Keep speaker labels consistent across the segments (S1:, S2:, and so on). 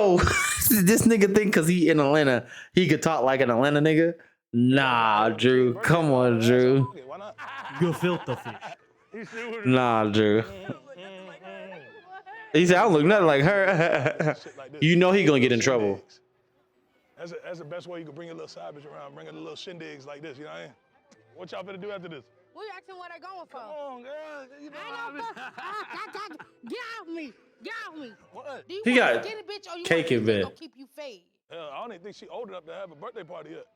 S1: Yo, this nigga think because he in Atlanta, he could talk like an Atlanta nigga. Nah, Drew. Come on, Drew.
S2: Why not?
S3: You filter fish.
S1: Nah, Drew. He said, I don't look nothing like her. You know he gonna get in trouble.
S2: That's the best way you can bring your little side bitch around, bring her the little shindigs like this, you know what I mean? What y'all finna do after this?
S4: We asking what they going for.
S2: Come on, girl. You know
S4: I ain't no Get off me. Get off me.
S2: What?
S4: Do you
S1: He
S4: want
S1: got
S4: a skinny bitch or you
S1: cake
S4: want a
S1: in
S4: bitch
S1: bed.
S4: gonna keep you fed?
S2: Hell, I don't even think she old enough to have a birthday party yet.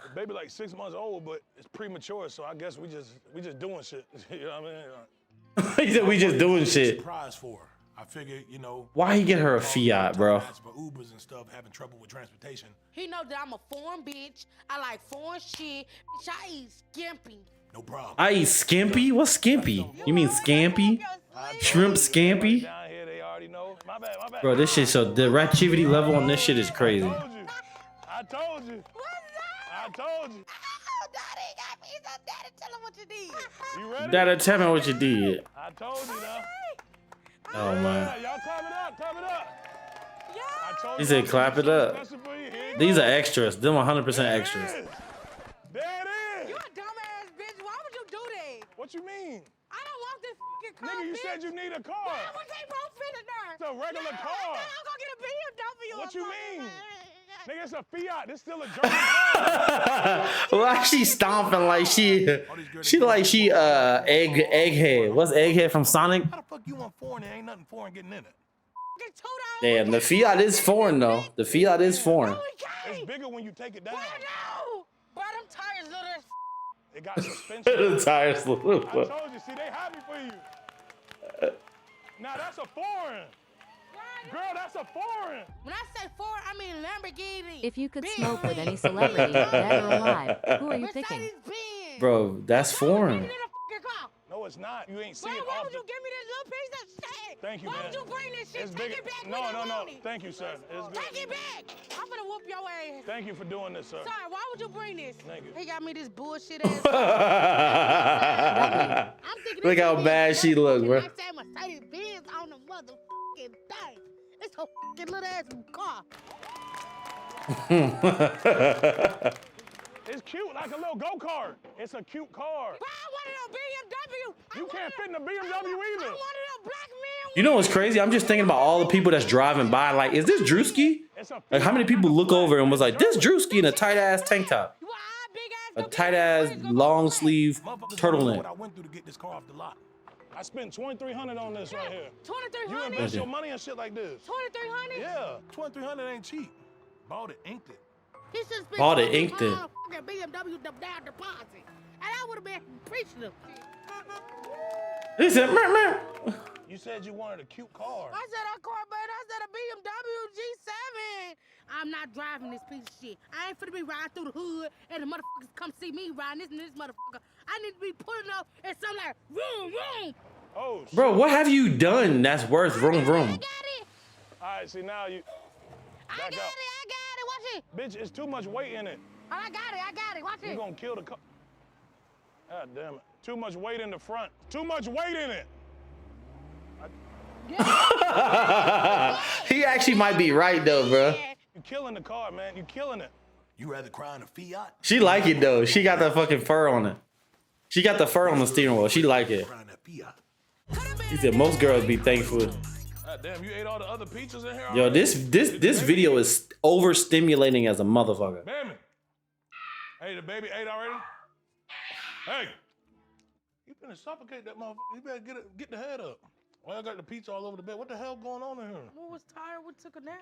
S2: The baby like 6 months old, but it's premature, so I guess we just doing shit. You know what I mean?
S1: He said we just doing shit.
S5: Surprise for her. I figured, you know.
S1: Why he get her a Fiat, bro?
S5: For Ubers and stuff, having trouble with transportation.
S4: He know that I'm a foreign bitch. I like foreign shit. Bitch, I eat skimpy.
S5: No problem.
S1: I eat skimpy? What's skimpy? You mean scampi? Shrimp scampi?
S2: Down here, they already know. My bad, my bad.
S1: Bro, this shit, so the reactivity level on this shit is crazy.
S2: I told you. I told you.
S4: Oh, Daddy got me some. Daddy, tell him what you did.
S2: You ready?
S1: Daddy, tell me what you did.
S2: I told you now.
S1: Oh,
S2: Yeah,
S1: man.
S2: y'all clap it up, clap it up.
S4: Yeah.
S2: I told
S1: He
S2: you
S1: said
S2: I'm
S1: clap it up.
S2: special for you. Here you
S1: These
S2: go.
S1: are extras. Them 100%
S2: There it
S1: extras.
S2: is. There it
S4: You
S2: is.
S4: a dumbass bitch. Why would you do that?
S2: What you mean?
S4: I don't want this fucking car,
S2: Nigga, you
S4: bitch.
S2: said you need a car.
S4: Why would they both fit in there?
S2: It's a regular
S4: No,
S2: car.
S4: I'm gonna get a BMW.
S2: What
S4: or
S2: you
S4: something.
S2: mean? Nigga, it's a Fiat. This still a German car.
S1: Why she stomping like she egghead. What's egghead from Sonic?
S5: How the fuck you want foreign and ain't nothing foreign getting in it?
S4: Fucking $2.
S1: Damn, the Fiat is foreign though. The Fiat is foreign.
S4: No, we
S2: It's
S4: can't.
S2: bigger when you take it down.
S4: I know. Bro, them tires little as
S2: It got suspension.
S1: The tires.
S2: I told you. See, they happy for you. Now that's a foreign. Girl, that's a foreign.
S4: When I say Ford, I mean Lamborghini.
S6: If you could
S4: Bentley,
S6: smoke with any celebrity, dead or alive, who are you picking?
S4: Mercedes-Benz.
S1: Bro, that's
S4: Why would you
S1: foreign.
S4: bring it in a fucking car?
S2: No, it's not. You ain't see
S4: Bro,
S2: it
S4: why
S2: off
S4: would you
S2: the-
S4: give me this little piece of shit?
S2: Thank you,
S4: why
S2: man.
S4: would you bring this shit?
S2: It's
S4: Take
S2: bigger.
S4: it back.
S2: No,
S4: we don't
S2: no, no.
S4: want it.
S2: Thank you, sir. It's good.
S4: Take it back. I'm gonna whoop your ass.
S2: Thank you for doing this, sir.
S4: Sorry, why would you bring this?
S2: Thank you.
S4: He got me this bullshit ass. I'm thinking
S1: Look
S4: this
S1: how
S4: shit
S1: bad
S4: is
S1: she look,
S4: motherfucking
S1: bro.
S4: nice ass Mercedes-Benz on the motherfucking thing. It's a fucking little ass car.
S2: It's cute, like a little go-kart. It's a cute car.
S4: Bro, I wanted a BMW.
S2: You can't fit in a BMW
S4: I
S2: either.
S4: wanted a black man.
S1: You know what's crazy? I'm just thinking about all the people that's driving by. Like, is this Drewski?
S2: It's a
S1: Like, how many people look over and was like, this Drewski in a tight ass tank top,
S4: You a big ass.
S1: a tight ass long sleeve
S5: Motherfuckers don't know what
S1: turtleneck?
S5: I went through to get this car off the lot.
S2: I spent $2,300 on this right here. You
S4: 2300.
S2: invest your money in shit like this.
S4: 2300.
S2: Yeah.
S5: $2,300 ain't cheap. Bought it, inked it.
S4: He should spend
S1: Bought it, inked it.
S4: on a fucking BMW down deposit, and I would have been preaching them.
S1: He said, "Meow, meow."
S2: You said you wanted a cute car.
S4: I said a car, but I said a BMW G7. I'm not driving this piece of shit. I ain't finna be riding through the hood and the motherfuckers come see me riding this motherfucker. I need to be pulling up and some like room.
S2: Oh, shit.
S1: Bro, what have you done that's worth
S4: I
S1: room?
S4: got it.
S2: All right, see, now you...
S4: I
S2: Back
S4: got
S2: up.
S4: it. Watch it.
S2: Bitch, it's too much weight in it.
S4: I got it. Watch
S2: You
S4: it.
S2: gonna kill the car. God damn it. Too much weight in the front. Too much weight in it.
S1: He actually might be right though, bro.
S2: You killing the car, man. You killing it.
S5: You rather cry in a Fiat?
S1: She like it though. She got the fucking fur on it. She got the fur on the steering wheel. She like it.
S5: Cry in that Fiat.
S1: He said most girls be thankful.
S2: God damn, you ate all the other pizzas in here
S1: Yo,
S2: already?
S1: this video is overstimulating as a motherfucker.
S2: Baby. Hey, the baby ate already? Hey. You finna suffocate that motherfucker. You better get the head up. Why I got the pizza all over the bed? What the hell going on in here?
S4: Who was tired? We took a nap.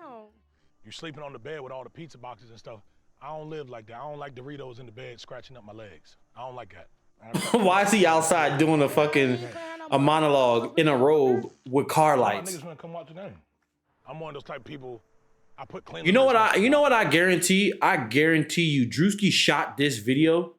S2: You sleeping on the bed with all the pizza boxes and stuff. I don't live like that. I don't like Doritos in the bed scratching up my legs. I don't like that.
S1: Why is he outside doing a monologue in a robe with car
S2: My
S1: lights?
S2: niggas wanna come watch the game. I'm one of those type of people. I put clean.
S1: You know what I guarantee? I guarantee you Drewski shot this video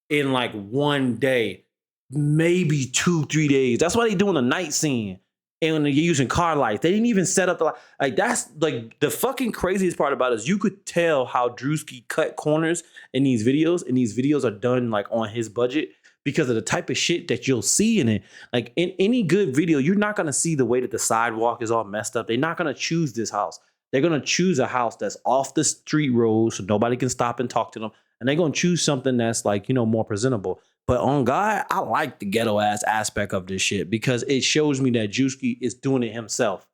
S1: in like one day, maybe 2-3 days. That's why they doing a night scene and they're using car lights. They didn't even set up the like that's like the fucking craziest part about it is you could tell how Drewski cut corners in these videos, and these videos are done like on his budget because of the type of shit that you'll see in it. Like in any good video, you're not gonna see the way that the sidewalk is all messed up. They're not gonna choose this house. They're gonna choose a house that's off the street road so nobody can stop and talk to them. And they're gonna choose something that's like, more presentable. But on God, I like the ghetto ass aspect of this shit because it shows me that Drewski is doing it himself.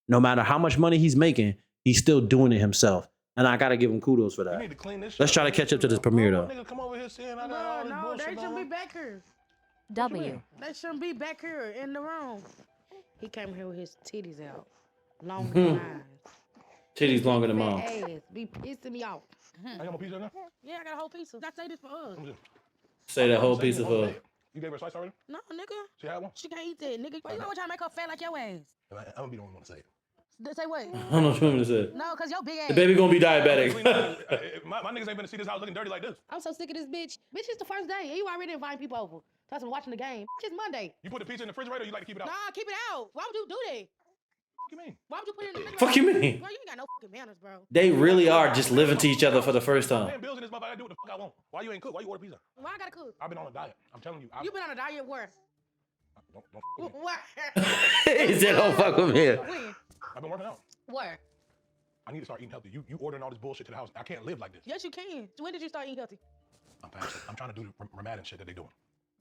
S1: No matter how much money he's making, he's still doing it himself. And I gotta give him kudos for
S2: You
S1: that.
S2: need to clean this
S1: Let's
S2: shit
S1: try to
S2: up.
S1: catch up to this premiere though.
S2: Nigga come over here saying I got all
S4: Bro,
S2: this
S4: no,
S2: bullshit
S4: they
S2: going
S4: shouldn't be
S2: on.
S4: back here.
S6: W.
S4: They shouldn't be back here in the room. He came here with his titties out. Longer than mine.
S1: Titties longer than mom.
S4: Ass be pissing me off.
S2: I got my pizza in there?
S4: Yeah, I got a whole piece of. I say this for us.
S2: Let me see.
S1: Say that whole
S2: Say
S1: piece
S2: you
S1: of
S2: want that. You gave her a slice already?
S4: No, nigga.
S2: She had one?
S4: She can't eat that, nigga. Why you always trying to make her fat like your ass?
S2: I'm gonna be the only one to say it.
S4: Say what?
S1: I don't know what you want me to say.
S4: No, cause your big ass.
S1: The baby gonna be diabetic.
S2: my niggas ain't been to see this house looking dirty like this.
S4: I'm so sick of this bitch. Bitch, it's the first day. And you already inviting people over. That's them watching the game. It's Monday.
S2: You put the pizza in the refrigerator or you like to keep it out?
S4: Nah, keep it out. Why would you do that?
S2: What you mean?
S4: Why would you put it in the refrigerator?
S1: Fuck you mean?
S4: Bro, you ain't got no fucking manners, bro.
S1: They really are just living to each other for the first
S2: I'm
S1: time.
S2: paying bills in this motherfucker. I do what the fuck I want. Why you ain't cook? Why you order pizza?
S4: Why I gotta cook?
S2: I've been on a diet. I'm telling you.
S4: You been on a diet where?
S2: Don't fuck with me.
S4: Where?
S1: He said, "Don't fuck with me."
S4: When?
S2: I've been working out.
S4: Where?
S2: I need to start eating healthy. You ordering all this bullshit to the house. I can't live like this.
S4: Yes, you can. When did you start eating healthy?
S2: I'm fasting. I'm trying to do the Ramadan shit that they doing.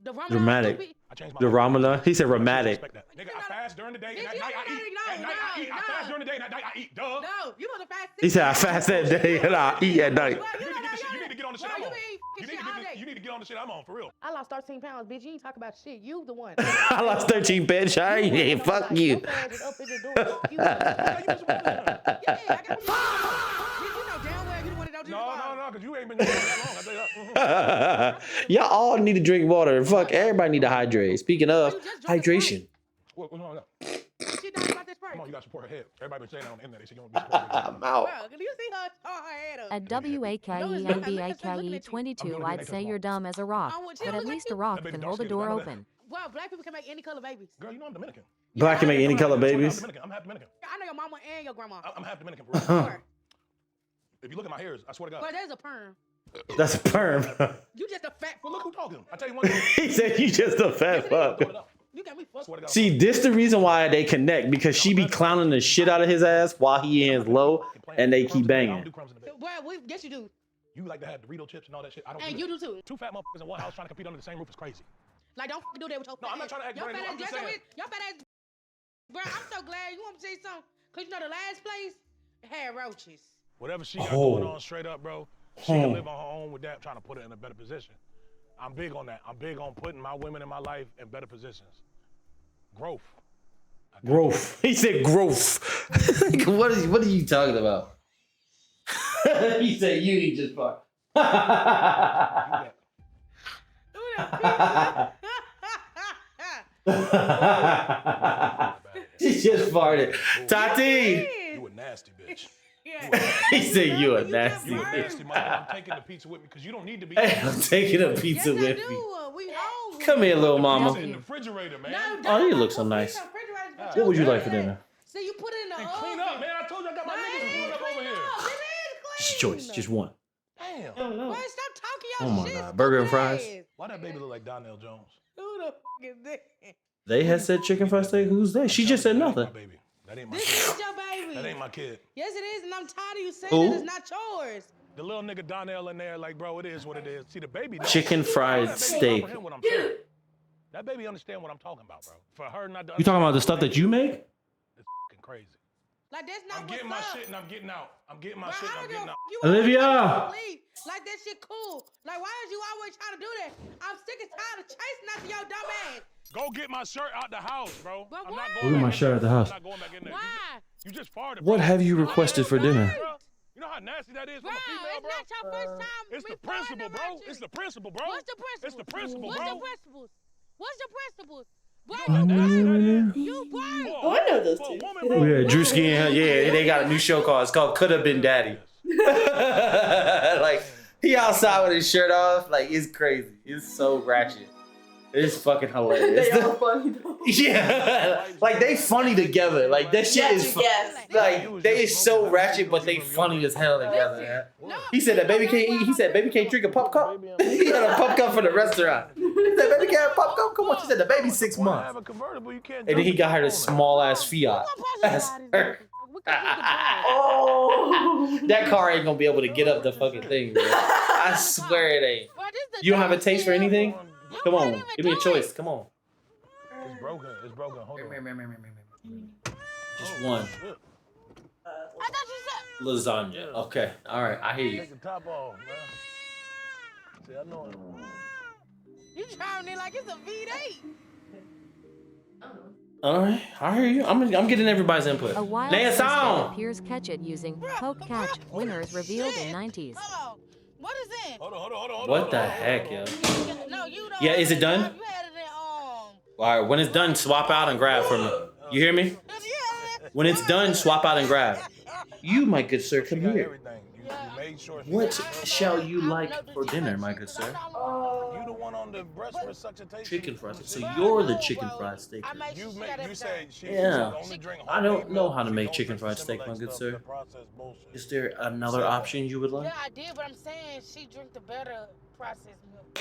S4: The Ramadan
S1: Dramatic.
S4: stupid?
S2: I changed my
S1: The Ramadan. He said
S2: I
S1: ramatic.
S2: respect that. Nigga, I fast during the day and
S4: Bitch,
S2: at
S4: you
S2: night I
S4: already
S2: eat.
S4: know.
S2: At night I eat. I fast during the day and at night I eat. Duh.
S4: No, you supposed to fast.
S1: He said, "I fast that day and I eat at night."
S4: Bro,
S2: You need to get the shit. You need to get on the shit
S4: Bro,
S2: I'm
S4: you
S2: on.
S4: been eating
S2: You
S4: fucking
S2: need
S4: shit
S2: to
S4: all
S2: get
S4: day.
S2: you need to get on the shit I'm on for real.
S4: I lost 13 pounds, bitch. You ain't talk about shit. You the one.
S1: I lost 13 bitch. I ain't. Fuck you.
S4: Your ass is up in the door. Fuck you. Yeah, I got you know damn well you the one that don't drink water.
S2: No, because you ain't been doing that long. I tell you that.
S1: Y'all all need to drink water. Fuck, everybody need to hydrate. Speaking of hydration.
S2: What's wrong with that?
S4: She talking about this
S2: Come
S4: first.
S2: on, you got to support her head. Everybody been saying that on the internet. They say you don't be supporting her.
S1: I'm out.
S4: Bro, can you see her throw her head up?
S6: At WAKENBAKE22, I'd say you're dumb as a rock, but at least a rock can hold the door open.
S4: Well, black people can make any color babies.
S2: Girl, you know I'm Dominican.
S1: Black can make any color babies.
S2: I'm half Dominican.
S4: I know your mama and your grandma.
S2: I'm half Dominican for real.
S4: Sure.
S2: If you look at my hairs, I swear to God.
S4: But there's a perm.
S1: That's a perm.
S4: You just a fat
S2: Well, look
S4: fuck.
S2: who talking. I tell you one thing.
S1: He said you just a fat fuck.
S2: Throw it up.
S4: You got me
S2: I
S4: fucked.
S2: swear to God.
S1: See, this the reason why they connect because she be clowning the shit out of his ass while he ends low, and they keep
S2: I don't
S1: banging.
S2: do crumbs in the bed.
S4: Well, yes, you do.
S2: You like to have Dorito chips and all that shit. I don't
S4: And
S2: do
S4: you
S2: that.
S4: do too.
S2: Two fat motherfuckers in one house trying to compete under the same roof is crazy.
S4: Like, don't fucking do that with your fat
S2: No, I'm not
S4: ass.
S2: trying to act
S4: Your
S2: brand
S4: fat
S2: new. I'm
S4: ass,
S2: just
S4: yes,
S2: saying.
S4: your fat ass. Bro, I'm so glad. You want me to say something? Because you know the last place had roaches.
S2: Whatever she got
S1: Oh.
S2: going on straight up, bro, she can live on her own with that, trying to put her in a better position. I'm big on that. I'm big on putting my women in my life in better positions. Growth.
S1: Growth. He said growth. what are you talking about? He said you ain't just fuck.
S2: You got-
S1: She just farted. Tati.
S2: You a nasty bitch.
S1: He said you a nasty
S2: You a
S1: bitch.
S2: nasty mother. I'm taking the pizza with me because you don't need to be.
S1: Hey, I'm taking a pizza
S4: Yes, I
S1: with
S4: do.
S1: me.
S4: We hungry.
S1: Come here, little
S2: It's
S1: mama.
S2: in the refrigerator, man.
S4: No,
S1: Oh, you
S4: don't
S1: look so
S4: put it in
S1: nice.
S4: the refrigerator, but
S1: What
S4: you
S1: would you
S4: do
S1: like for
S4: that.
S1: dinner?
S4: See, you put it in the
S2: And
S4: oven.
S2: clean up, man. I told you I got my
S4: No,
S2: niggas
S4: it
S2: pulling
S4: ain't
S2: up over
S4: clean
S2: here.
S4: up. It is
S1: Just
S4: clean.
S1: choice, just one.
S2: Damn.
S4: Boy, stop talking your
S1: Oh my
S4: shit.
S1: God, burger and
S4: stupid
S1: fries?
S4: ass.
S2: Why that baby look like Donnell Jones?
S4: Who the fuck is that?
S1: They had said chicken fried steak. Who's they? She just said
S2: That ain't
S1: nothing.
S2: my baby. That ain't my
S4: This
S2: kid.
S4: is your baby.
S2: That ain't my kid.
S4: Yes, it is, and I'm tired of you saying
S1: Who?
S4: that it's not yours.
S2: The little nigga Donnell in there, like, bro, it is what it is. See, the baby.
S1: Chicken fried
S2: That baby
S1: steak.
S2: comprehend what I'm saying. That baby understand what I'm talking about, bro. For her not to
S1: You talking about the stuff that you make?
S2: It's fucking crazy.
S4: Like, that's not
S2: I'm getting my
S4: what's up.
S2: shit and I'm getting out. I'm getting my
S4: Bro,
S2: shit
S4: I
S2: and
S4: don't
S2: I'm
S4: give a
S2: getting out.
S4: fuck. You
S1: Olivia!
S4: always leave. Like, that shit cool. Like, why is you always trying to do that? I'm sick and tired of chasing after your dumb ass.
S2: Go get my shirt out the house, bro.
S4: But
S2: I'm
S4: why?
S2: not
S1: Where's
S2: going back
S1: my
S2: in
S1: shirt
S2: there.
S1: at the house?
S2: I'm not going back in there.
S4: Why?
S2: You just farted,
S1: What
S2: bro.
S1: have you requested for dinner?
S2: Bro, you know how nasty that is
S4: Bro,
S2: from a female,
S4: it's
S2: bro?
S4: not your first time.
S2: It's
S4: me
S2: the principle,
S4: farting
S2: bro.
S4: around you.
S2: It's the principle, bro.
S4: What's the principle?
S2: It's the principle,
S4: What's
S2: bro.
S4: the principles? What's the principles? Bro,
S2: You know how nasty that is?
S4: you burn.
S3: Oh, I know those
S2: For a
S3: two.
S2: woman,
S1: Oh
S2: bro.
S1: yeah, Drewski and yeah, they got a new show called. It's called Coulda Been Daddy. Like he outside with his shirt off, like it's crazy. It's so ratchet. It's fucking hilarious.
S3: They are funny though.
S1: Yeah, like they funny together. Like that shit is
S3: Yes.
S1: like they is so ratchet, but they funny as hell together. Man. He said that baby can't eat. He said baby can't drink a pop cup. He had a pop cup for the restaurant. He said baby can't have a pop cup. Come on, she said the baby's 6
S2: When I
S1: months.
S2: have a convertible, you can't
S1: And then
S2: jump
S1: he got her
S2: on
S1: this
S2: it.
S1: small ass Fiat.
S4: We We can use the ball.
S1: Oh, that car ain't gonna be able to get up the fucking thing, bro. I swear it ain't.
S4: Bro, this the
S1: You don't have a
S4: dumbest
S1: taste for
S4: shit
S1: anything?
S4: ever. You
S1: Come
S4: can't
S1: on,
S4: even
S1: give me a
S4: do
S1: choice.
S4: it.
S1: Come on.
S2: It's broken. It's broken. Hold on.
S1: Just one.
S2: Look,
S4: I thought you said.
S1: Lasagna. Okay. All right. I hear you.
S2: take the top off, man. See, I know it.
S4: You driving it like it's a V8.
S1: All right. I hear you. I'm getting everybody's input.
S6: A wild
S1: Name a
S6: Sasuke
S1: song.
S6: appears catch it using poke catch. Winners revealed in 90s.
S4: Hold on. What is it?
S2: Hold on.
S1: What the heck, yo?
S4: No, you don't.
S1: Yeah, is it done?
S4: You had it in,
S1: All right. When it's done, swap out and grab for me. You hear me?
S4: Yeah.
S1: When it's done, swap out and grab. You, my good sir, come
S2: Got
S1: here.
S2: everything. You made sure.
S1: What shall you like for dinner, my good sir?
S2: You the one on the breast resuscitation.
S1: Chicken fried steak. So you're the chicken fried steak.
S2: You said she
S1: Yeah.
S2: only drink
S1: I don't
S2: homemade
S1: know
S2: milk.
S1: how to
S2: She
S1: make
S2: don't
S1: chicken
S2: drink
S1: fried steak, my
S2: Similac
S1: good
S2: stuff,
S1: sir.
S2: that processed bullshit.
S1: Is there another option you would like?
S4: Yeah, I did, but I'm saying she drink the better processed milk.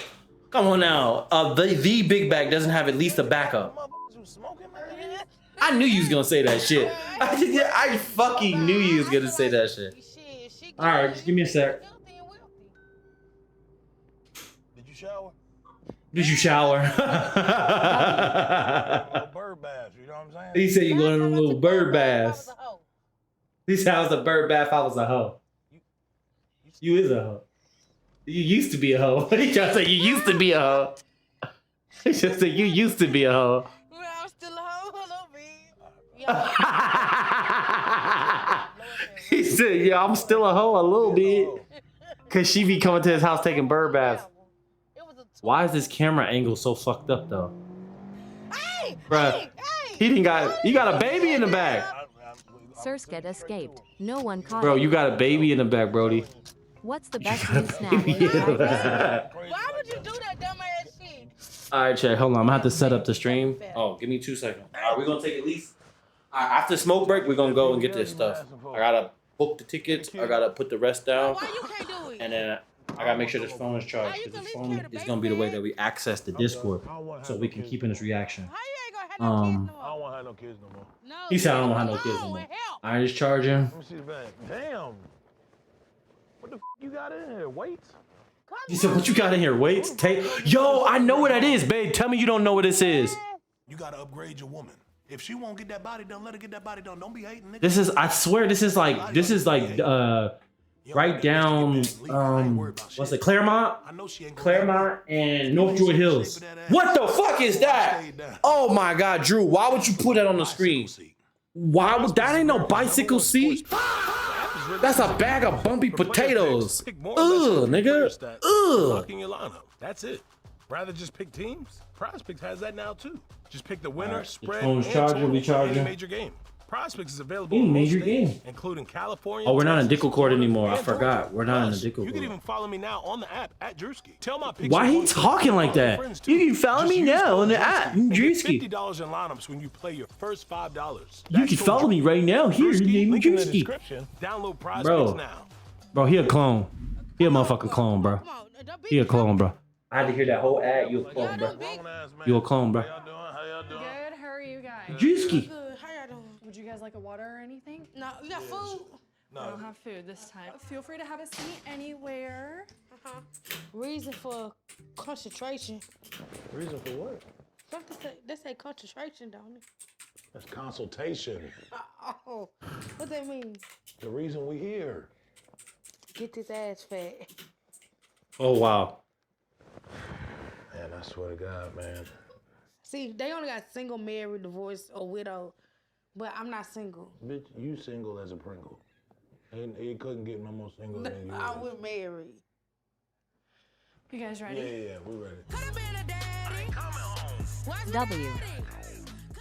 S1: Come on now. The big bag doesn't have at least a backup.
S2: Motherfuckers was smoking, man.
S1: I knew you was gonna say that shit. I fucking knew you was gonna say that shit. All right, just give me a sec.
S2: Did you shower?
S1: Did you shower?
S2: A bird bath, you know what I'm saying?
S1: He said you going on a little bird bath. He said I was a bird bath. I was a hoe. You is a hoe. You used to be a hoe. He trying to say you used to be a hoe. He just said you used to be a hoe.
S4: Well, I'm still a hoe, a little bit.
S1: He said, yeah, I'm still a hoe a little bit. Cause she be coming to his house taking bird baths. Why is this camera angle so fucked up though?
S4: Hey,
S1: Bruh, you got a baby in the back.
S6: Surskett escaped. No one caught
S1: Bro,
S6: him.
S1: you got a baby in the back, Brody.
S6: What's the best new snack?
S4: why would you do that dumbass shit?
S1: All right, Chad, hold on. I'm gonna have to set up the stream. Oh, give me 2 seconds. All right, we're gonna take at least. After smoke break, we're gonna go and get this stuff. I gotta book the tickets. I gotta put the rest down,
S4: Why you can't do it?
S1: and then I gotta make sure this phone is charged because this phone is gonna be the way that we access the Discord, so we can keep in this reaction.
S4: How you ain't gonna have no kids no
S2: I
S4: more?
S2: don't want to have no kids no more.
S4: No,
S1: He said I don't want to have no
S4: come
S1: kids
S4: on,
S1: no more.
S4: help.
S1: All right, just charge him.
S2: Let me see the bag. Damn. What the you got in here? Weights?
S1: He said, "What you got in here? Weights, tape? Yo, I know what that is, babe. Tell me you don't know what this is.
S5: You gotta upgrade your woman. If she won't get that body done, let her get that body done. Don't be hating, nigga.
S1: This is. I swear, this is like right down. What's it? Claremont.
S5: I know she ain't gonna
S1: Claremont and North Druid Hills. What the fuck is that? Oh my God, Drew! Why would you put that on the screen? Why would that? Ain't no bicycle seat. That's a bag of bumpy potatoes. Ugh, nigga. Ugh.
S2: Locking your lineup. That's it. Rather just pick teams? PrizePicks has that now too. Just pick the winner, spread,
S1: phone's
S2: and
S1: charging,
S2: total
S1: we
S2: for any
S1: charging.
S2: major game. PrizePicks is available
S1: Any
S2: in most
S1: major
S2: states,
S1: game.
S2: including California.
S1: Oh, we're not in
S2: Texas,
S1: Dickelcourt
S2: Florida,
S1: anymore. I
S2: and
S1: forgot.
S2: Georgia.
S1: We're not in
S2: Plus,
S1: the Dickelcourt.
S2: You can even follow me now on the app at Drewski. Tell my picks.
S1: Why he talking like that? You can follow me now on the app, Drewski.
S2: $50 in lineups when you play your first $5.
S1: You can follow me right now. Here, your name is
S2: Link in the
S1: Drewski.
S2: description. Download
S1: Bro.
S2: PrizePicks now.
S1: Bro, he a clone. He a motherfucking clone, bro.
S4: Come on, don't be
S1: He a clone, bro. I had to hear that whole ad. You a clone, bro. You a clone, bro.
S2: How y'all doing? How y'all doing?
S3: Good, how are you guys?
S1: Drewski.
S4: good. How y'all doing?
S3: Would you guys like a water or anything?
S4: No, you got food?
S3: I don't have food this time. Feel free to have a seat anywhere.
S4: Reason for concentration.
S2: Reason for what?
S4: They say concentration, don't it?
S2: That's consultation.
S4: Oh, what that mean?
S2: The reason we here.
S4: Get this ass fat.
S1: Oh, wow.
S2: Man, I swear to God, man.
S4: See, they only got single, married, divorced, or widow, but I'm not single.
S2: Bitch, you single as a Pringle. And you couldn't get no more single than you.
S4: I was married.
S3: You guys ready?
S2: Yeah, we ready.
S6: W.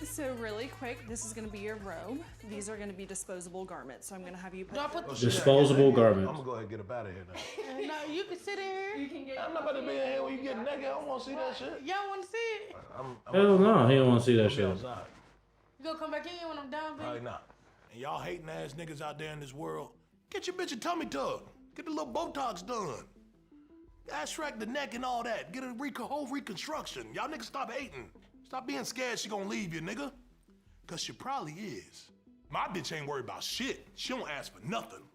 S3: So really quick, this is gonna be your robe. These are gonna be disposable garments. So I'm gonna have you put.
S4: Do I put the
S1: Disposable
S2: I'm
S1: garments.
S2: gonna go ahead and get up out of here now.
S4: No, you can sit here.
S3: You can get.
S2: I'm not about to be in here when you get naked. I don't want to see that shit.
S4: Y'all want to see it?
S1: Hell no, he don't want to see that
S2: Be
S1: shit.
S2: outside.
S4: You gonna come back in when I'm done,
S2: Probably
S4: baby?
S2: not.
S5: And y'all hating ass niggas out there in this world, get your bitch a tummy tuck. Get the little Botox done. Abstract the neck and all that. Get a whole reconstruction. Y'all niggas stop hating. Stop being scared she gonna leave you, nigga. Cause she probably is. My bitch ain't worried about shit. She don't ask for nothing.